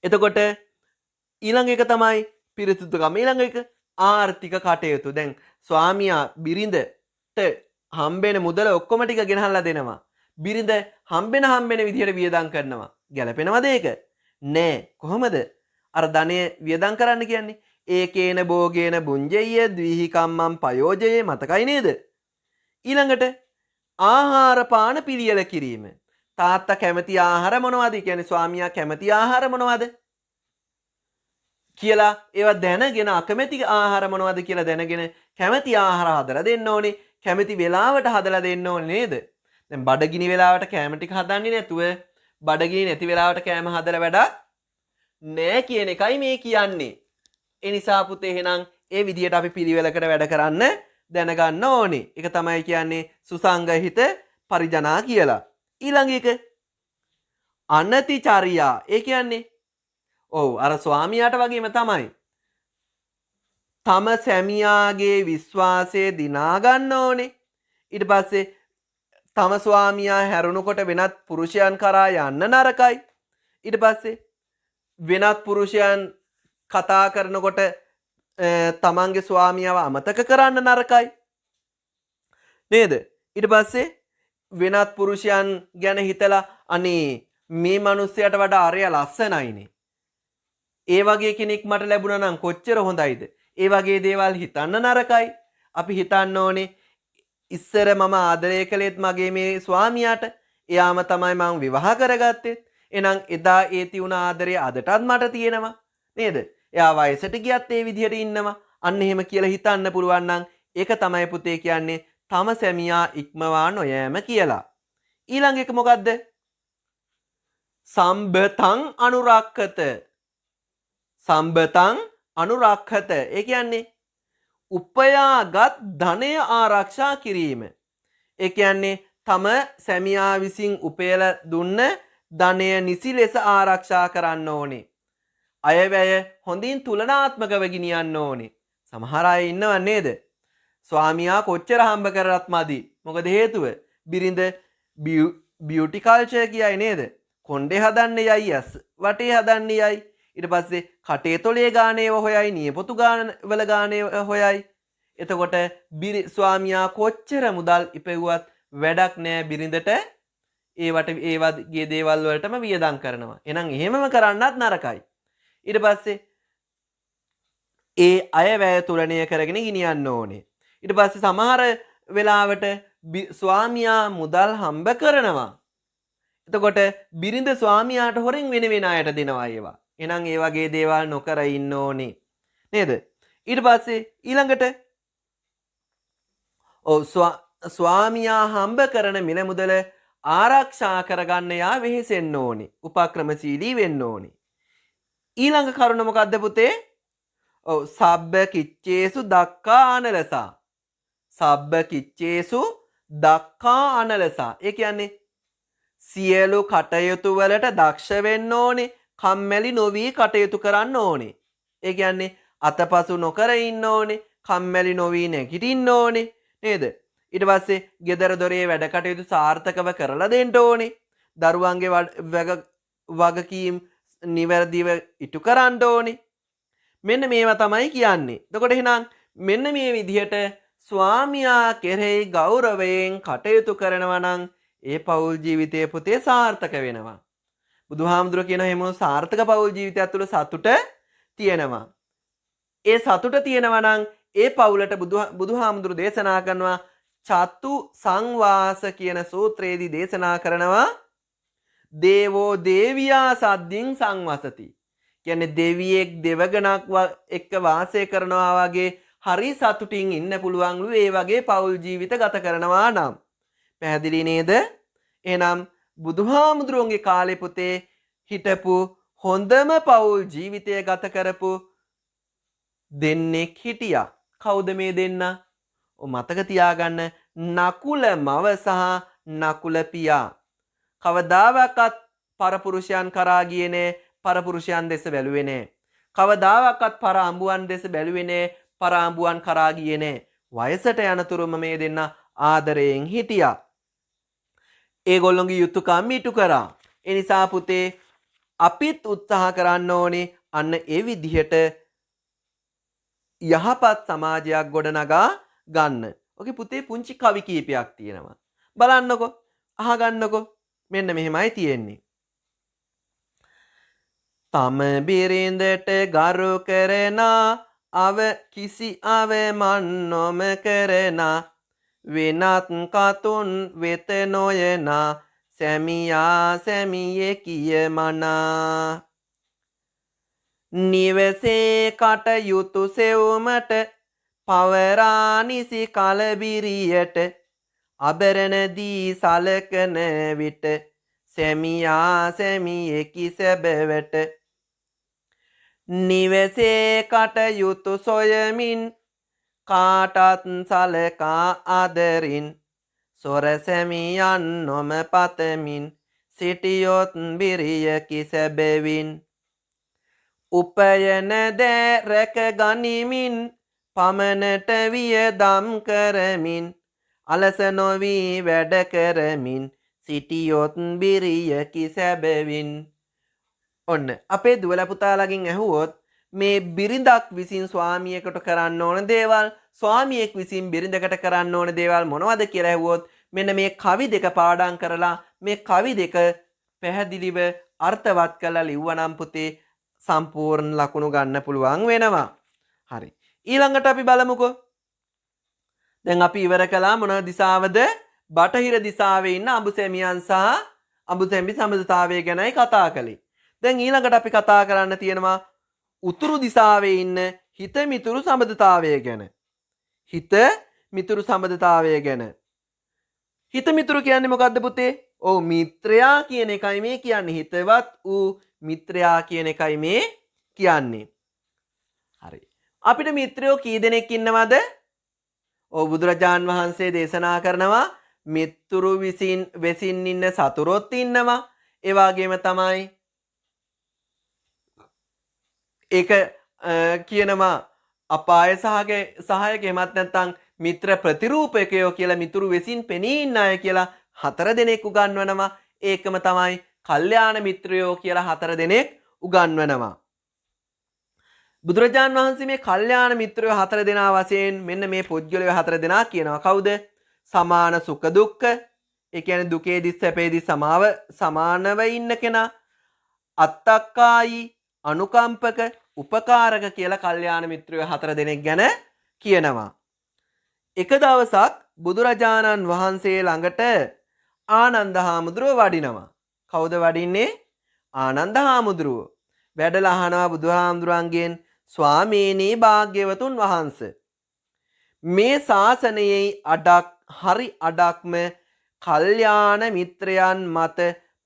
එතකොට ඊළඟ එක තමයි පිරිසිදුකම. ඊළඟ එක ආර්ථික කටයුතු. දැන් ස්වාමියා බිරිඳට හම්බෙන මුදල ඔක්කොම ටික ගෙනහල්ලා දෙනවා. බිරිඳ හම්බෙන විදිහට වියදම් කරනවා. ගැලපෙනවද ඒක? නෑ. කොහොමද? අර ධනෙ වියදම් කරන්න කියන්නේ ඒකේන භෝගේන බුඤ්ජය ද්විහිකම්මං පයෝජයේ මතකයි නේද? ඊළඟට ආහාර පාන පිළියෙල කිරීම. තාත්තා කැමති ආහාර මොනවද? කියන්නේ ස්වාමියා කැමති ආහාර මොනවද කියලා ඒවා දැනගෙන අකමැති ආහාර මොනවද කියලා දැනගෙන කැමති ආහාර හදලා දෙන්න ඕනේ. කැමති වෙලාවට හදලා දෙන්න ඕනේ නේද? දැන් බඩගිනි වෙලාවට කැම ටික හදන්නේ නැතුව බඩගිනි නැති වෙලාවට කැම හදලා වැඩක් නෑ කියන එකයි මේ කියන්නේ. ඒ නිසා පුතේ එහෙනම් ඒ විදිහට අපි පිළිවෙලකට වැඩ කරන්න දැනගන්න ඕනේ. ඒක තමයි කියන්නේ සුසංගහිත පරිජනා කියලා. ඊළඟ එක අනතිචර්යා. ඒ කියන්නේ ඔව් අර ස්වාමියාට වගේම තමයි. තම සැමියාගේ විශ්වාසය දිනා ගන්න ඕනේ. ඊට පස්සේ තම ස්වාමියා හැරුණකොට වෙනත් පුරුෂයන් කරා යන්න නරකයි. ඊට පස්සේ වෙනත් පුරුෂයන් කතා කරනකොට තමන්ගේ ස්වාමියාව අමතක කරන්න නරකයි. නේද? ඊට පස්සේ වෙනත් පුරුෂයන් ගැන හිතලා අනේ මේ මිනිස්සයාට වඩා අරයා ලස්සනයිනේ. ඒ වගේ කෙනෙක් මට ලැබුණා නම් කොච්චර හොඳයිද? ඒ වගේ දේවල් හිතන්න නරකයි. අපි හිතන්න ඕනේ ඉස්සර මම ආදරය කළේත් මගේ මේ ස්වාමියාට. එයාම තමයි මම විවාහ කරගත්තේ. එහෙනම් එදා ඒ තියුණ ආදරය අදටත් මට තියෙනවා. නේද? එයා වයසට ගියත් ඒ විදිහට ඉන්නවා. අන්න එහෙම කියලා හිතන්න පුළුවන් නම් ඒක තමයි පුතේ කියන්නේ තම සැමියා ඉක්මවා නොයෑම කියලා. ඊළඟ එක මොකද්ද? සම්බතං අනුරක්ඛත. සම්බතං අනුරක්ඛත. ඒ කියන්නේ උපයාගත් ධනය ආරක්ෂා කිරීම. ඒ කියන්නේ තම සැමියා විසින් උපයලා දුන්න ධනය නිසි ලෙස ආරක්ෂා කරන්න ඕනේ. අයවැය හොඳින් තුලනාත්මකව ගෙනියන්න ඕනේ. සමහර අය ඉන්නව නේද? ස්වාමියා කොච්චර හම්බ කරලත් මදි. මොකද හේතුව? බිරිඳ බියුටි කල්චර් කියයි නේද? කොණ්ඩේ හදන්න යයි, ඇස් වටේ හදන්න යයි. ඊට පස්සේ කටේ තොලේ ගානේව හොයයි, නියපොතු වල ගානේව හොයයි. එතකොට ස්වාමියා කොච්චර මුදල් ඉපෙව්වත් වැඩක් නෑ බිරිඳට ඒ වගේ දේවල් වලටම වියදම් කරනවා. එහෙනම් එහෙමම කරන්නත් නරකයි. ඊට පස්සේ ඒ අයවැය තුලණය කරගෙන ගෙනියන්න ඕනේ. ඊට පස්සේ සමහර වෙලාවට ස්වාමියා මුදල් හම්බ කරනවා. එතකොට බිරිඳ ස්වාමියාට හොරෙන් වෙන අයට දෙනවා ඒවා. එහෙනම් ඒ වගේ දේවල් නොකර ඉන්න ඕනේ. නේද? ඊට පස්සේ ඊළඟට ස්වාමියා හම්බ කරන මිල මුදල ආරක්ෂා කරගන්න යා වෙහෙසෙන්න ඕනේ. උපක්‍රමශීලී වෙන්න ඕනේ. ඊළඟ කරුණ මොකද්ද පුතේ? සබ්බ කිච්චේසු දක්ඛා අනලසා. සබ්බ කිච්චේසු දක්ඛා අනලසා. ඒ කියන්නේ සියලු කටයුතු වලට දක්ෂ වෙන්න ඕනේ. කම්මැලි නොවි කටයුතු කරන්න ඕනේ. ඒ කියන්නේ අතපසු නොකර ඉන්න ඕනේ. කම්මැලි නොවි නැගිටින්න ඕනේ. නේද? ඊට පස්සේ ගෙදර දොරේ වැඩ කටයුතු සාර්ථකව කරලා දෙන්න ඕනේ. දරුවන්ගේ වගකීම් නිවැරදිව ඉටු කරන්න ඕනේ. මෙන්න මේවා තමයි කියන්නේ. එතකොට එහෙනම් මෙන්න මේ විදිහට ස්වාමියා කෙරෙහි ගෞරවයෙන් කටයුතු කරනවා නම් ඒ පෞල් ජීවිතයේ පුතේ සාර්ථක වෙනවා. බුදුහාමුදුරුවෝ කියන හැමෝම සාර්ථක පෞල් ජීවිතයක් තුළ සතුට තියෙනවා. ඒ සතුට තියෙනවා නම් ඒ පෞලට බුදුහාමුදුරුවෝ දේශනා කරනවා චතු සංවාස කියන සූත්‍රයේදී දේශනා කරනවා දේවෝ දේවියා සද්දින් සංවසති. කියන්නේ දෙවියෙක් දෙවගණක් එක්ක වාසය කරනවා වගේ හරි සතුටින් ඉන්න පුළුවන්ලු ඒ වගේ පෞල් ජීවිත ගත කරනවා නම්. පැහැදිලි නේද? එහෙනම් බුදුහාමුදුරුවන්ගේ කාලේ පුතේ හිටපු හොඳම පෞල් ජීවිතය ගත කරපු දෙන්නෙක් හිටියා. කවුද මේ දෙන්න? මතක තියාගන්න නකුල මව සහ නකුල පියා. කවදාවත් පරපුරුෂයන් කරා ගියේ නෑ. පරපුරුෂයන් දෙස බැලුවේ නෑ. කවදාවත් පර අඹුවන් දෙස බැලුවේ නෑ. පර අඹුවන් කරා ගියේ නෑ. වයසට යනතුරුම මේ දෙන්න ආදරයෙන් හිටියා. ඒගොල්ලොන්ගේ යුතුයකම් ඉටු කරා. ඒ නිසා පුතේ අපිත් උත්සාහ කරන්න ඕනේ අන්න ඒ විදිහට යහපත් සමාජයක් ගොඩනගා ගන්න. ඔකේ පුතේ පුංචි කවි කීපයක් තියෙනවා. බලන්නකෝ, අහගන්නකෝ. මෙන්න මෙහෙමයි තියෙන්නේ. තම බිරිඳට ගරු කරනා අව කිසි අවමන් නොම කරනා වෙනත් කතුන් වෙත නොයනා සැමියා සැමියේ කියමනා නිවසේ කටයුතු සෙවුමට පවරා නිසි කලබිරියට අබරණ දී සලකන විට සැමියා සැමියෙකි සැබවට නිවසේ කටයුතු සොයමින් කාටත් සලකා ආදරින් සොර සැමියන් නොම පතමින් සිටියොත් බිරියකි සැබවින් උපයන දෑ රැක ගනිමින් පමණට වියදම් කරමින් අලස නොවී වැඩ කරමින් සිටියොත් බිරියකි සැබවින්. ඔන්න අපේ දුවල පුතාලගෙන් ඇහුවොත් මේ බිරිඳක් විසින් ස්වාමියෙකුට කරන්න ඕන දේවල් ස්වාමියෙක් විසින් බිරිඳකට කරන්න ඕන දේවල් මොනවද කියලා ඇහුවොත් මෙන්න මේ කවි දෙක පාඩම් කරලා මේ කවි දෙක පැහැදිලිව අර්ථවත් කරලා ලිව්වනම් පුතේ සම්පූර්ණ ලකුණු ගන්න පුළුවන් වෙනවා. හරි. ඊළඟට අපි බලමුකෝ. දැන් අපි ඉවර කළා මොන දිසාවද? බටහිර දිසාවේ ඉන්න අඹුසැමියන් සහ අඹුසැමි සම්බන්ධතාවය ගැනයි කතා කළේ. දැන් ඊළඟට අපි කතා කරන්න තියෙනවා උතුරු දිසාවේ ඉන්න හිතමිතුරු සම්බන්ධතාවය ගැන. හිත මිතුරු සම්බන්ධතාවය ගැන. හිත මිතුරු කියන්නේ මොකද්ද පුතේ? ඔව් මිත්‍රයා කියන එකයි මේ කියන්නේ. හිතවත් වූ මිත්‍රයා කියන එකයි මේ කියන්නේ. හරි. අපිට මිත්‍රයෝ කී දෙනෙක් ඉන්නවද? ඔව් බුදුරජාන් වහන්සේ දේශනා කරනවා මිතුරු වෙසින් ඉන්න සතුරොත් ඉන්නවා. ඒ වගේම තමයි ඒක කියනවා අපාය සහායක එමත් නැත්නම් මිත්‍ර ප්‍රතිරූපකයෝ කියලා මිතුරු වෙසින් පෙනී ඉන්න අය කියලා 4 දෙනෙක් උගන්වනවා. ඒකම තමයි කල්යාණ මිත්‍රයෝ කියලා 4 දෙනෙක් උගන්වනවා. බුදුරජාන් වහන්සේ මේ කල්යාණ මිත්‍රයෝ 4 දෙනා වශයෙන් මෙන්න මේ පුද්ගලයෝ 4 දෙනා කියනවා. කවුද? සමාන සුඛ දුක්ඛ. ඒ කියන්නේ දුකේදී සැපේදී සමානව ඉන්න කෙනා. අත්තක්කායි අනුකම්පක උපකාරක කියලා කල්යාණ මිත්‍රයෝ 4 දෙනෙක් ගැන කියනවා. එක දවසක් බුදුරජාණන් වහන්සේ ළඟට ආනන්ද හාමුදුරුව වඩිනවා. කවුද වඩින්නේ? ආනන්ද හාමුදුරුව. වැඩලා අහනවා බුදුහාමුදුරන්ගෙන් ස්වාමීනි භාග්‍යවතුන් වහන්සේ මේ ශාසනයේ අඩක් හරි අඩක්ම කල්යාණ මිත්‍රයන් මත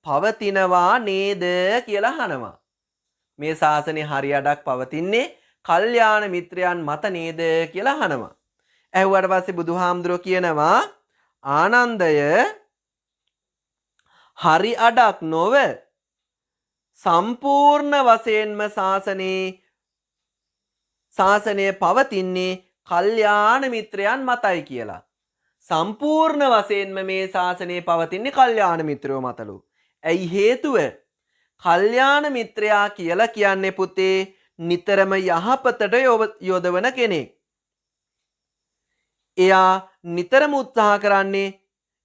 පවතිනවා නේද කියලා අහනවා. මේ ශාසනයේ හරි අඩක් පවතින්නේ කල්යාණ මිත්‍රයන් මත නේද කියලා අහනවා. ඇහුවට පස්සේ බුදුහාමුදුරුවෝ කියනවා ආනන්දය හරි අඩක් නොව සම්පූර්ණ වශයෙන්ම ශාසනය පවතින්නේ කල්යාණ මිත්‍රයන් මතයි කියලා. සම්පූර්ණ වශයෙන්ම මේ ශාසනය පවතින්නේ කල්යාණ මිත්‍රයෝ මතලු. ඇයි හේතුව? කල්යාණ මිත්‍රයා කියලා කියන්නේ පුතේ නිතරම යහපතට යොදවන කෙනෙක්. එයා නිතරම උත්සාහ කරන්නේ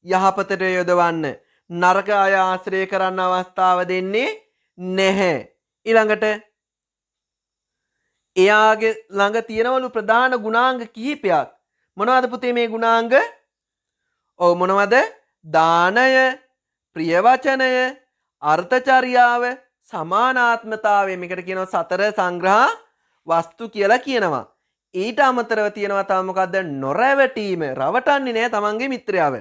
යහපතට යොදවන්න. නරක අය ආශ්‍රය කරන්න අවස්ථාව දෙන්නේ නැහැ. ඊළඟට එයාගේ ළඟ තියෙනවලු ප්‍රධාන ගුණාංග කිහිපයක්. මොනවද පුතේ මේ ගුණාංග? ඔව් මොනවද? දානය, ප්‍රිය වචනය, අර්ථචර්යාව, සමානාත්මතාවය. මේකට කියනවා සතර සංග්‍රහ වස්තු කියලා කියනවා. ඊට අමතරව තියෙනවා තව මොකද්ද? නොරැවටීම. රවටන්නේ නැහැ තමන්ගේ මිත්‍රයාව.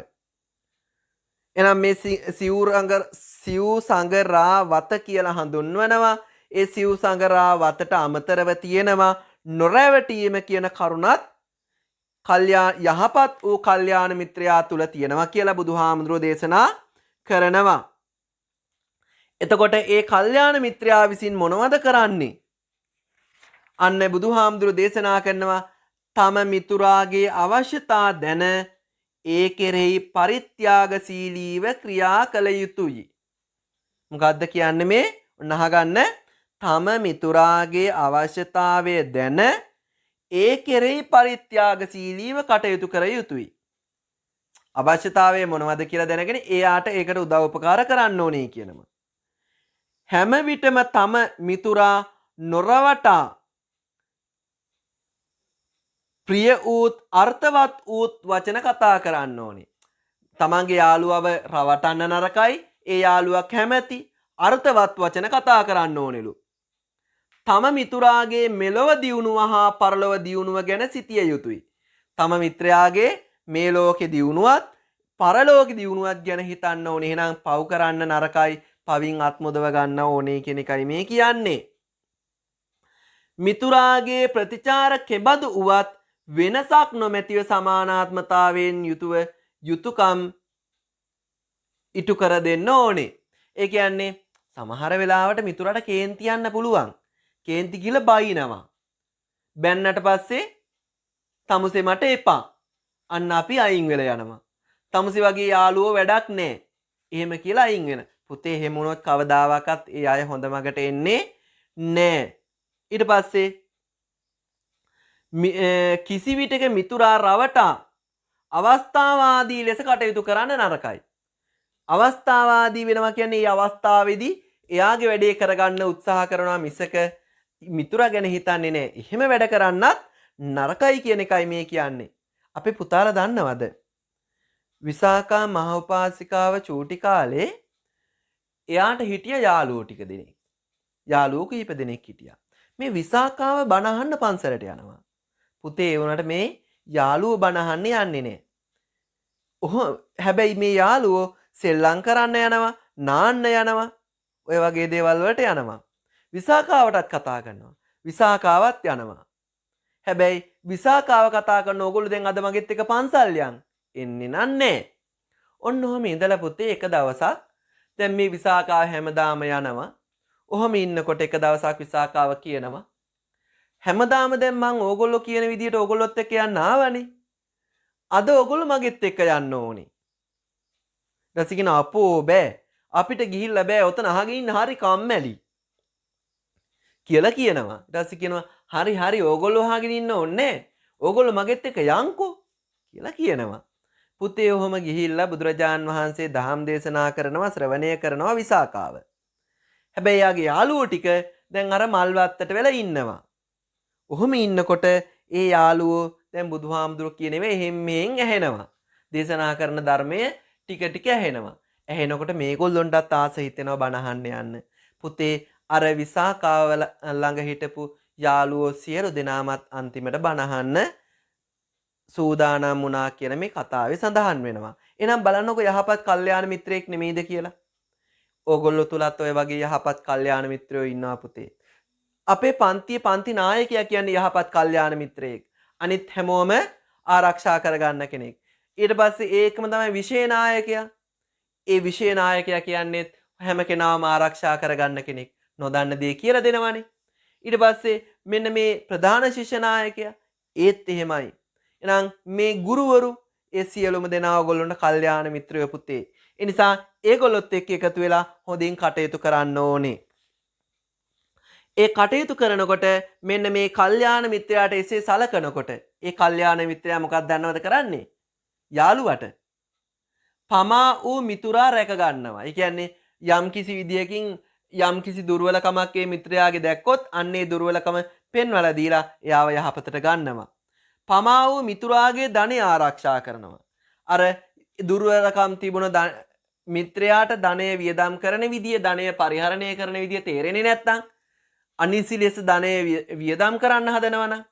එහෙනම් මේ සිව් සංගරා වත කියලා හඳුන්වනවා. ඒ සිව් සංගරා වතට අමතරව තියෙනවා නොරැවටීම කියන කරුණත් යහපත් වූ කල්යාණ මිත්‍රයා තුල තියෙනවා කියලා බුදුහාමුදුරෝ දේශනා කරනවා. එතකොට ඒ කල්යාණ මිත්‍රයා විසින් මොනවද කරන්නේ? අන්න බුදුහාමුදුරෝ දේශනා කරනවා තම මිතුරාගේ අවශ්‍යතා දැන ඒ කෙරෙහි පරිත්‍යාගශීලීව ක්‍රියා කළ යුතුයි. මොකද්ද කියන්නේ මේ? ඔන්න අහගන්න. තම මිතුරාගේ අවශ්‍යතාවය දැන ඒ කෙරෙහි පරිත්‍යාගශීලීව කටයුතු කර යුතුයි. අවශ්‍යතාවය මොනවද කියලා දැනගෙන එයාට ඒකට උදව් උපකාර කරන්න ඕනේ කියනවා. හැම විටම තම මිතුරා නොරවටා ප්‍රිය ඌත් අර්ථවත් ඌත් වචන කතා කරන්න ඕනේ. තමන්ගේ යාළුවව රවටන්න නරකයි. ඒ යාළුවා කැමැති අර්ථවත් වචන කතා කරන්න ඕනෙලු. තම මිතුරාගේ මෙලොව දියුණුව හා පරලොව දියුණුව ගැන සිතිය යුතුයි. තම මිත්‍රයාගේ මේ ලෝකේ දියුණුවත් පරලෝකේ දියුණුවත් ගැන හිතන්න ඕනේ. එහෙනම් පව් කරන්න නරකයි. පවින් අත්මුදව ගන්න ඕනේ කියන එකයි මේ කියන්නේ. මිතුරාගේ ප්‍රතිචාර කෙබඳු උවත් වෙනසක් නොමැතිව සමානාත්මතාවයෙන් යුතුව යුතුයකම් ඉටු කර දෙන්න ඕනේ. ඒ කියන්නේ සමහර වෙලාවට මිතුරට කේන්ති යන්න පුළුවන්. කේන්ති කියලා බයිනවා. බැන්නට පස්සේ තමුසේ මට එපා. අන්න අපි අයින් වෙලා යනවා. තමුසේ වගේ යාළුවෝ වැඩක් නැහැ. එහෙම කියලා අයින් වෙන. පුතේ එහෙම වුණොත් කවදාවත් ඒ අය හොඳ මගට එන්නේ නැහැ. ඊට පස්සේ කිසි විටක මිතුරා රවටා අවස්ථාවාදී ලෙස කටයුතු කරන්න නරකයි. අවස්ථාවාදී වෙනවා කියන්නේ මේ අවස්ථාවේදී එයාගේ වැඩේ කරගන්න උත්සාහ කරනවා මිසක මිතුරා ගැන හිතන්නේ නැහැ. එහෙම වැඩ කරන්නත් නරකයි කියන එකයි මේ කියන්නේ. අපේ පුතාලා දන්නවද? විසාකා මහ උපාසිකාව චූටි කාලේ එයාට හිටිය යාළුවෝ ටික දෙනෙක්. යාළුවෝ කීප දෙනෙක් හිටියා. මේ විසාකාව බණ අහන්න පන්සලට යනවා. පුතේ ඒ වුණාට මේ යාළුවෝ බණ අහන්න යන්නේ නැහැ. හැබැයි මේ යාළුවෝ සෙල්ලම් කරන්න යනවා, නාන්න යනවා, ඔය වගේ දේවල් වලට යනවා. විසාකාවටත් කතා කරනවා. විසාකාවත් යනවා. හැබැයි විසාකාව කතා කරන ඕගොල්ලෝ දැන් අද මගෙත් එක පන්සල් එන්නේ නන්නේ. ඔන්න ඔහම ඉඳලා පුතේ එක දවසක් දැන් මේ විසාකාව හැමදාම යනවා. ඔහම ඉන්නකොට එක දවසක් විසාකාව කියනවා හැමදාම දැන් මං ඕගොල්ලෝ කියන විදිහට ඕගොල්ලොත් එක්ක යන්න ආවනේ. අද ඕගොල්ලෝ මගෙත් එක්ක යන්න ඕනේ. ඊට පස්සේ අපෝ බෑ. අපිට ගිහිල්ලා බෑ. ඔතන අහගෙන ඉන්න හරි කම්මැලි. කියලා කියනවා. ඊට පස්සේ කියනවා හරි ඕගොල්ලෝ අහගෙන ඉන්න ඕනේ. ඕගොල්ලෝ මගෙත් එක්ක යන්කෝ කියලා කියනවා. පුතේ ඔහොම ගිහිල්ලා බුදුරජාන් වහන්සේ දහම් දේශනා කරනවා ශ්‍රවණය කරනවා විසාකාව. හැබැයි යාගේ යාළුවෝ ටික දැන් අර මල් වත්තට වෙලා ඉන්නවා. ඔහොම ඉන්නකොට ඒ යාළුවෝ දැන් බුදුහාමුදුරුවෝ කියන ඒවා එහෙම් මෙහෙන් ඇහෙනවා. දේශනා කරන ධර්මයේ ටික ටික ඇහෙනවා. ඇහෙනකොට මේගොල්ලොන්ටත් ආස හිතෙනවා බණ අහන්න යන්න. පුතේ අර විසාකාව ළඟ හිටපු යාළුවෝ සියලු දෙනාමත් අන්තිමට බණ අහන්න සූදානම් වුණා කියන මේ කතාවේ සඳහන් වෙනවා. එහෙනම් බලන්නකො යහපත් කල්යාණ මිත්‍රයෙක් නෙමෙයිද කියලා. ඕගොල්ලෝ තුලත් ඔය වගේ යහපත් කල්යාණ මිත්‍රයෝ ඉන්නවා පුතේ. අපේ පන්තියේ පන්ති නායකයා කියන්නේ යහපත් කල්යාණ මිත්‍රයෙක්. අනිත් හැමෝම ආරක්ෂා කරගන්න කෙනෙක්. ඊට පස්සේ ඒකම තමයි විශේෂ නායකයා. ඒ විශේෂ නායකයා කියන්නේ හැම කෙනාම ආරක්ෂා කරගන්න කෙනෙක්. නොදන්න දේ කියලා දෙනවනේ. ඊට පස්සේ මෙන්න මේ ප්‍රධාන ශිෂ්‍ය නායකයා ඒත් එහෙමයි. එහෙනම් මේ ගුරුවරු ඒ සියලුම දෙනා ඔයගොල්ලන්ට කල්යාණ මිත්‍රයෝ පුතේ. ඒ නිසා ඒගොල්ලොත් එක්ක එකතු වෙලා හොඳින් කටයුතු කරන්න ඕනේ. ඒ කටයුතු කරනකොට මෙන්න මේ කල්යාණ මිත්‍රයාට එසේ සලකනකොට ඒ කල්යාණ මිත්‍රයා මොකක්ද දන්නවද කරන්නේ? යාළුවට පමා වූ මිතුරා රැක ගන්නවා. ඒ කියන්නේ යම් කිසි විදියකින් යම් කිසි දුර්වලකමක් ඒ මිත්‍රයාගේ දැක්කොත් අන්නේ දුර්වලකම පෙන්වලා දීලා එයාව යහපතට ගන්නවා. පමා වූ මිතුරාගේ ධනෙ ආරක්ෂා කරනවා. අර දුර්වලකම් තිබුණ මිත්‍රයාට ධනය වියදම් කරන විදිය, ධනය පරිහරණය කරන විදිය තේරෙන්නේ නැත්නම් අනිසි ලෙස ධනය වියදම් කරන්න හදනවනම්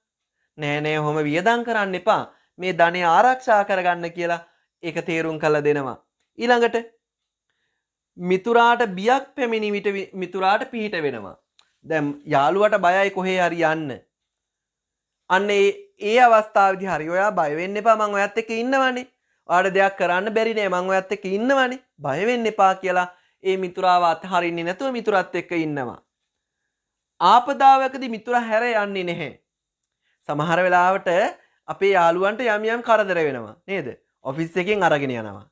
නෑ ඔහොම වියදම් කරන්න එපා. මේ ධනය ආරක්ෂා කරගන්න කියලා ඒක තේරුම් කරලා දෙනවා. ඊළඟට මිතුරාට බියක් පැමිණි විට මිතුරාට පිහිට වෙනවා. දැන් යාළුවට බයයි කොහේ හරි යන්න. අන්න ඒ අවස්ථාවේදී හරි ඔයා බය වෙන්න එපා මං ඔයත් එක්ක ඉන්නවනේ. ඔයාලට දෙයක් කරන්න බැරි නෑ මං ඔයත් එක්ක ඉන්නවනේ. බය වෙන්න එපා කියලා ඒ මිතුරාව අතහරින්නේ නැතුව මිතුරත් එක්ක ඉන්නවා. ආපදාවකදී මිතුරා හැර යන්නේ නැහැ. සමහර වෙලාවට අපේ යාළුවන්ට යම් යම් කරදර වෙනවා නේද? ඔෆිස් එකෙන් අරගෙන යනවා.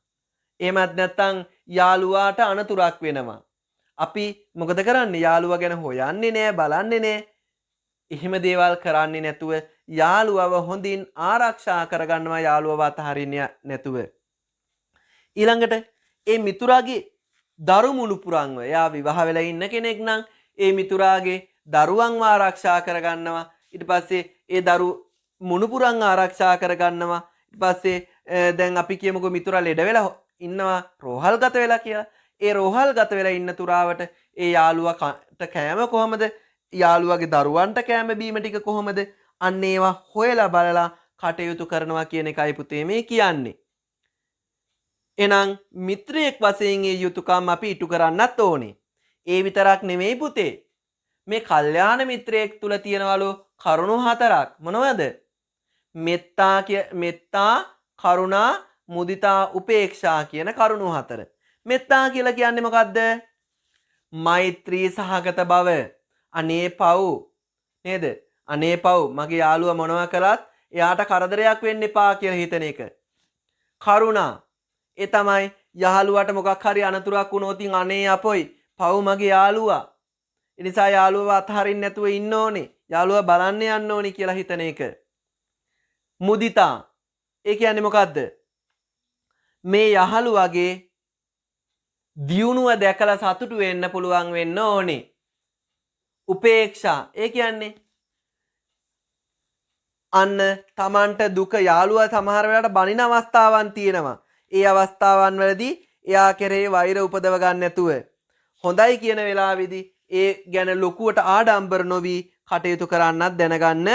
එහෙමත් නැත්නම් යාළුවාට අනතුරක් වෙනවා. අපි මොකද කරන්නේ? යාළුවා ගැන හොයන්නේ නැහැ, බලන්නේ නැහැ. එහෙම දේවල් කරන්නේ නැතුව යාළුවව හොඳින් ආරක්ෂා කරගන්නවා යාළුවව අතහරින්නේ නැතුව. ඊළඟට ඒ මිතුරාගේ දරු මුණුපුරන්ව එයා විවාහ වෙලා ඉන්න කෙනෙක් නම් ඒ මිතුරාගේ දරුවන්ව ආරක්ෂා කරගන්නවා. ඊට පස්සේ ඒ දරු මුණුපුරන් ආරක්ෂා කරගන්නවා. ඊට පස්සේ දැන් අපි කියමුකෝ මිතුරා ලෙඩ වෙලා ඉන්නවා රෝහල්ගත වෙලා කියලා. ඒ රෝහල්ගත වෙලා ඉන්න තුරාවට ඒ යාළුවාට කෑම කොහමද? යාළුවාගේ දරුවන්ට කෑම බීම ටික කොහොමද? අන්න ඒවා හොයලා බලලා කටයුතු කරනවා කියන එකයි පුතේ මේ කියන්නේ. එහෙනම් මිත්‍රයෙක් වශයෙන් ඒ යුතුයකම් අපි ඉටු කරන්නත් ඕනේ. ඒ විතරක් නෙමෙයි පුතේ. මේ කල්යාණ මිත්‍රයෙක් තුල තියෙනවලු කරුණු හතරක්. මොනවද? මෙත්තා, කරුණා, මුදිතා, උපේක්ෂා කියන කරුණු හතර. මෙත්තා කියලා කියන්නේ මොකද්ද? මෛත්‍රී සහගත බව. අනේ පව් නේද? අනේ පව් මගේ යාළුවා මොනවා කළත් එයාට කරදරයක් වෙන්න එපා කියලා හිතන එක. කරුණා ඒ තමයි යාළුවාට මොකක් හරි අනතුරක් වුණොත් අනේ අපොයි පව් මගේ යාළුවා. ඒ නිසා යාළුවව අතහරින්න නැතුව ඉන්න ඕනේ. යාළුවා බලන්න යන්න ඕනේ කියලා හිතන එක. මුදිතා ඒ කියන්නේ මොකද්ද? මේ යහළුවගේ දියුණුව දැකලා සතුටු වෙන්න පුළුවන් වෙන්න ඕනේ. උපේක්ෂා ඒ කියන්නේ අන්න තමන්ට දුක යාළුවා සමහර වෙලාවට බනින අවස්ථාවන් තියෙනවා. ඒ අවස්ථාවන් වලදී එයා කෙරේ වෛර උපදව ගන්න නැතුව හොඳයි කියන වෙලාවේදී ඒ ගැන ලොකුවට ආඩම්බර නොවි කටයුතු කරන්නත් දැනගන්න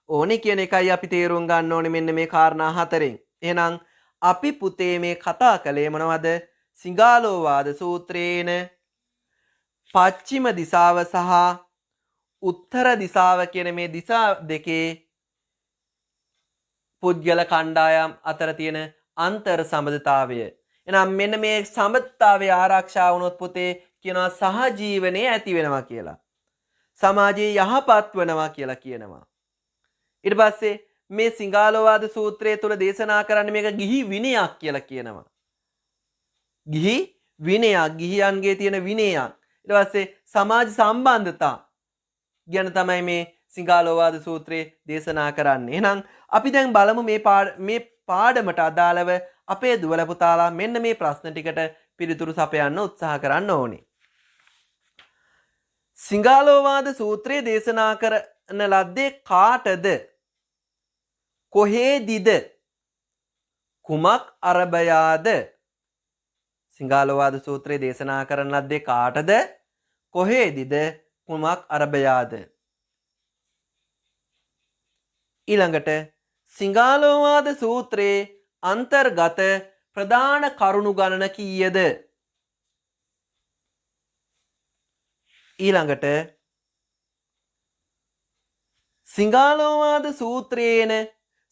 ඕනේ කියන එකයි අපි තේරුම් ගන්න ඕනේ මෙන්න මේ කාරණා හතරෙන්. එහෙනම් අපි පුතේ මේ කතා කළේ මොනවද? සිඟාලෝවාද සූත්‍රයේන පශ්චිම දිසාව සහ උත්තර දිසාව කියන මේ දිසා දෙකේ පුද්ගල කණ්ඩායම් අතර තියෙන අන්තර් සම්බන්ධතාවය. එහෙනම් මෙන්න මේ සම්බන්ධතාවය ආරක්ෂා වුණොත් පුතේ කියනවා සහජීවනයේ ඇති වෙනවා කියලා. සමාජයේ යහපත් වෙනවා කියලා කියනවා. ඊට පස්සේ මේ සිඟාලෝවාද සූත්‍රය තුල දේශනා කරන්නේ මේක ගිහි විනයක් කියලා කියනවා. ගිහි විනයක්, ගිහියන්ගේ තියෙන විනයක්. ඊට පස්සේ සමාජ සම්බන්ධතා ගැන තමයි මේ සිඟාලෝවාද සූත්‍රයේ දේශනා කරන්නේ. එහෙනම් අපි දැන් බලමු මේ පාඩමට අදාළව අපේ දුවල පුතාලා මෙන්න මේ ප්‍රශ්න ටිකට පිළිතුරු සපයන්න උත්සාහ කරන්න ඕනේ. සිඟාලෝවාද සූත්‍රයේ දේශනා කරන ලද්දේ කාටද? කොහේදිද? කුමක් අරබයාද? සිඟාලෝවාද සූත්‍රයේ දේශනා කරන ලද්දේ කාටද? කොහේදිද? කුමක් අරබයාද? ඊළඟට සිඟාලෝවාද සූත්‍රයේ අන්තර්ගත ප්‍රධාන කරුණු ගණන කීයද? ඊළඟට සිඟාලෝවාද සූත්‍රයේන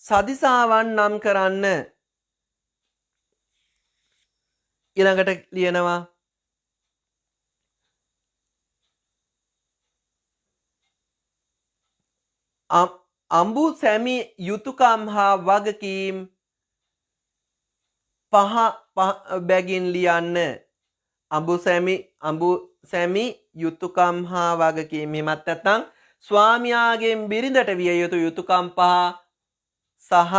සදිසාවන් නම් කරන්න. ඊළඟට ලියනවා අඹු සැමි යුතුයකම් හා වගකීම් පහ බැගින් ලියන්න. අඹු සැමි යුතුයකම් හා වගකීම්. එහෙමත් නැත්නම් ස්වාමියාගෙන් බිරිඳට විය යුතු යුතුයකම් පහ සහ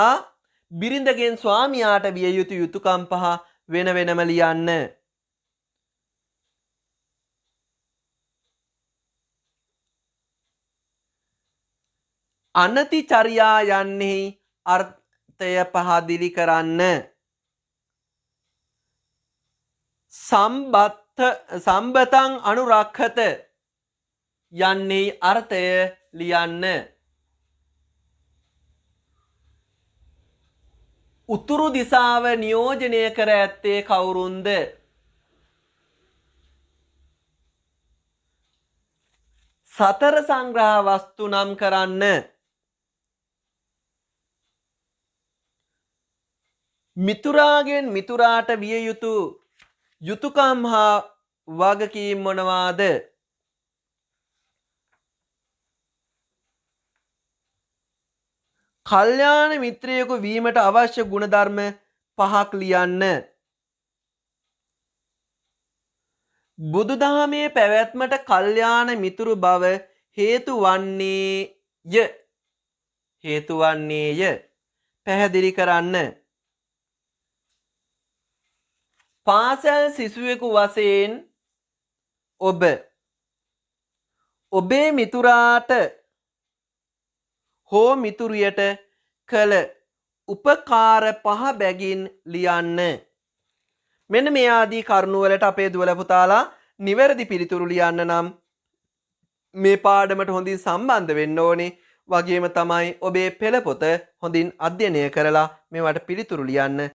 බිරිඳගෙන් ස්වාමියාට විය යුතු යුතුයකම් පහ වෙන වෙනම ලියන්න. අනතිචර්යා යන්නෙහි අර්ථය පහදිලි කරන්න. සම්බතං අනුරක්ඛත යන්නෙහි අර්ථය ලියන්න. උතුරු දිසාව නියෝජනය කර ඇත්තේ කවුරුන්ද? සතර සංග්‍රහ වස්තු නම් කරන්න. මිතුරාගෙන් මිතුරාට විය යුතු යුතුයකම් හා වගකීම් මොනවාද? කල්යාණ මිත්‍රයෙකු වීමට අවශ්‍ය ගුණධර්ම පහක් ලියන්න. බුදුදහමේ පැවැත්මට කල්යාණ මිතුරු බව හේතු වන්නේය පැහැදිලි කරන්න. පාසල් සිසුවෙකු වශයෙන් ඔබේ මිතුරාට හෝ මිතුරියට කළ උපකාර පහ බැගින් ලියන්න. මෙන්න මේ ආදී කරුණු වලට අපේ දුවල පුතාලා නිවැරදි පිළිතුරු ලියන්න නම් මේ පාඩමට හොඳින් සම්බන්ධ වෙන්න ඕනේ. වගේම තමයි ඔබේ පෙළ පොත හොඳින් අධ්‍යයනය කරලා මේවට පිළිතුරු ලියන්න.